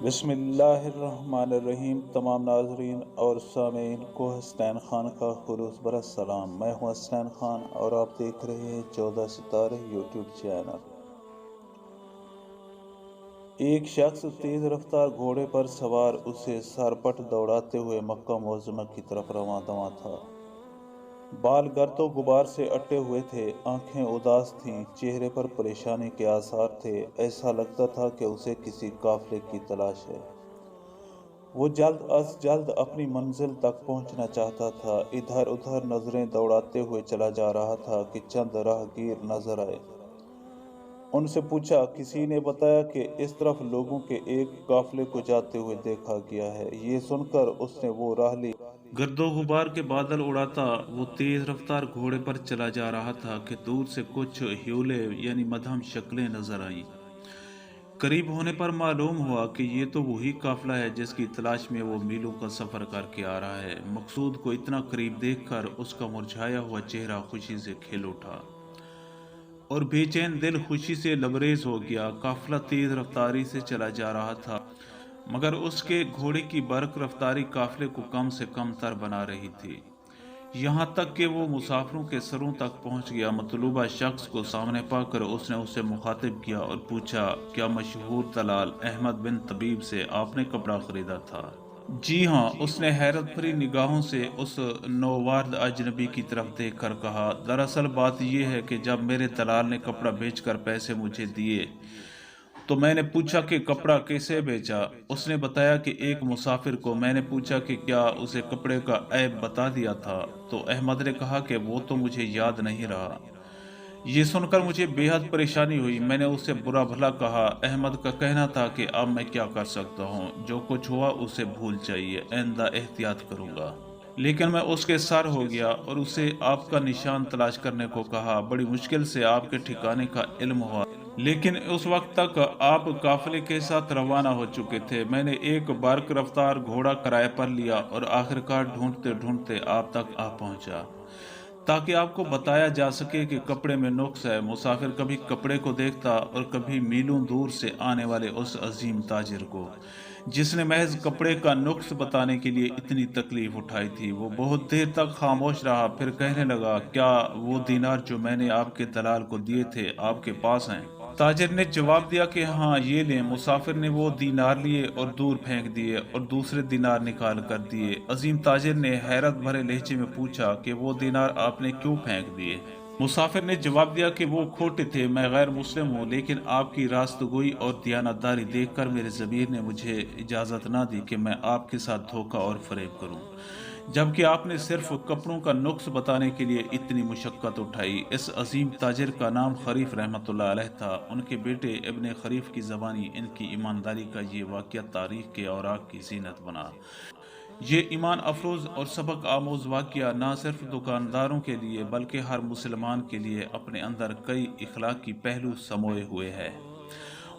بسم اللہ الرحمن الرحیم۔ تمام ناظرین اور سامعین کو حسنین خان کا خلوص برا سلام۔ میں ہوں حسنین خان اور آپ دیکھ رہے ہیں 14 ستارے یوٹیوب چینل۔ ایک شخص تیز رفتار گھوڑے پر سوار اسے سرپٹ دوڑاتے ہوئے مکہ معظمہ کی طرف رواں دواں تھا۔ بال گرد و غبار سے اٹے ہوئے تھے، آنکھیں اداس تھیں، چہرے پر پریشانی کے آثار تھے۔ ایسا لگتا تھا کہ اسے کسی قافلے کی تلاش ہے۔ وہ جلد از جلد اپنی منزل تک پہنچنا چاہتا تھا۔ ادھر ادھر نظریں دوڑاتے ہوئے چلا جا رہا تھا کہ چند راہگیر نظر آئے۔ ان سے پوچھا، کسی نے بتایا کہ اس طرف لوگوں کے ایک قافلے کو جاتے ہوئے دیکھا گیا ہے۔ یہ سن کر اس نے وہ راہ لی۔ گرد و غبار کے بادل اڑاتا وہ تیز رفتار گھوڑے پر چلا جا رہا تھا کہ دور سے کچھ ہیولے یعنی مدھم شکلیں نظر آئیں۔ قریب ہونے پر معلوم ہوا کہ یہ تو وہی قافلہ ہے جس کی تلاش میں وہ میلوں کا سفر کر کے آ رہا ہے۔ مقصود کو اتنا قریب دیکھ کر اس کا مرجھایا ہوا چہرہ خوشی سے کھل اٹھا اور بے چین دل خوشی سے لبریز ہو گیا۔ قافلہ تیز رفتاری سے چلا جا رہا تھا، مگر اس کے گھوڑے کی برق رفتاری قافلے کو کم سے کم تر بنا رہی تھی، یہاں تک کہ وہ مسافروں کے سروں تک پہنچ گیا۔ مطلوبہ شخص کو سامنے پا کر اس نے اسے مخاطب کیا اور پوچھا، کیا مشہور دلال احمد بن طبیب سے آپ نے کپڑا خریدا تھا؟ جی ہاں، اس نے حیرت بھری نگاہوں سے اس نووارد اجنبی کی طرف دیکھ کر کہا۔ دراصل بات یہ ہے کہ جب میرے دلال نے کپڑا بیچ کر پیسے مجھے دیے تو میں نے پوچھا کہ کپڑا کیسے بیچا؟ اس نے بتایا کہ ایک مسافر کو۔ میں نے پوچھا کہ کیا اسے کپڑے کا عیب بتا دیا تھا؟ تو احمد نے کہا کہ وہ تو مجھے یاد نہیں رہا۔ یہ سن کر مجھے بے حد پریشانی ہوئی۔ میں نے اسے برا بھلا کہا۔ احمد کا کہنا تھا کہ اب میں کیا کر سکتا ہوں، جو کچھ ہوا اسے بھول جائیے، آئندہ احتیاط کروں گا۔ لیکن میں اس کے سر ہو گیا اور اسے آپ کا نشان تلاش کرنے کو کہا۔ بڑی مشکل سے آپ کے ٹھکانے کا علم ہوا، لیکن اس وقت تک آپ قافلے کے ساتھ روانہ ہو چکے تھے۔ میں نے ایک برق رفتار گھوڑا کرائے پر لیا اور آخرکار ڈھونڈتے ڈھونڈتے آپ تک آ پہنچا تاکہ آپ کو بتایا جا سکے کہ کپڑے میں نقص ہے۔ مسافر کبھی کپڑے کو دیکھتا اور کبھی میلوں دور سے آنے والے اس عظیم تاجر کو جس نے محض کپڑے کا نقص بتانے کے لیے اتنی تکلیف اٹھائی تھی۔ وہ بہت دیر تک خاموش رہا، پھر کہنے لگا، کیا وہ دینار جو میں نے آپ کے دلال کو دیے تھے آپ کے پاس ہیں؟ تاجر نے جواب دیا کہ ہاں، یہ لیں۔ مسافر نے وہ دینار لیے اور دور پھینک دیے اور دوسرے دینار نکال کر دیے۔ عظیم تاجر نے حیرت بھرے لہجے میں پوچھا کہ وہ دینار آپ نے کیوں پھینک دیے؟ مسافر نے جواب دیا کہ وہ کھوٹے تھے، میں غیر مسلم ہوں، لیکن آپ کی راستگوئی اور دیانتداری دیکھ کر میرے ضمیر نے مجھے اجازت نہ دی کہ میں آپ کے ساتھ دھوکہ اور فریب کروں، جبکہ آپ نے صرف کپڑوں کا نقص بتانے کے لیے اتنی مشقت اٹھائی۔ اس عظیم تاجر کا نام خریف رحمۃ اللہ علیہ تھا۔ ان کے بیٹے ابن خریف کی زبانی ان کی ایمانداری کا یہ واقعہ تاریخ کے اوراق کی زینت بنا۔ یہ ایمان افروز اور سبق آموز واقعہ نہ صرف دکانداروں کے لیے بلکہ ہر مسلمان کے لیے اپنے اندر کئی اخلاقی پہلو سموئے ہوئے ہے۔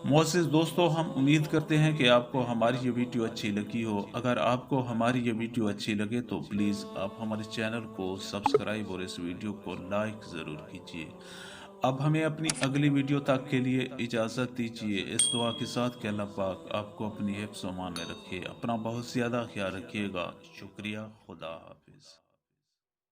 معزز دوستو، ہم امید کرتے ہیں کہ آپ کو ہماری یہ ویڈیو اچھی لگی ہو۔ اگر آپ کو ہماری یہ ویڈیو اچھی لگے تو پلیز آپ ہمارے چینل کو سبسکرائب اور اس ویڈیو کو لائک ضرور کیجیے۔ اب ہمیں اپنی اگلی ویڈیو تک کے لیے اجازت دیجیے، اس دعا کے ساتھ کہ اللہ پاک آپ کو اپنی حفظ و امان میں رکھے۔ اپنا بہت زیادہ خیال رکھیے گا۔ شکریہ۔ خدا حافظ۔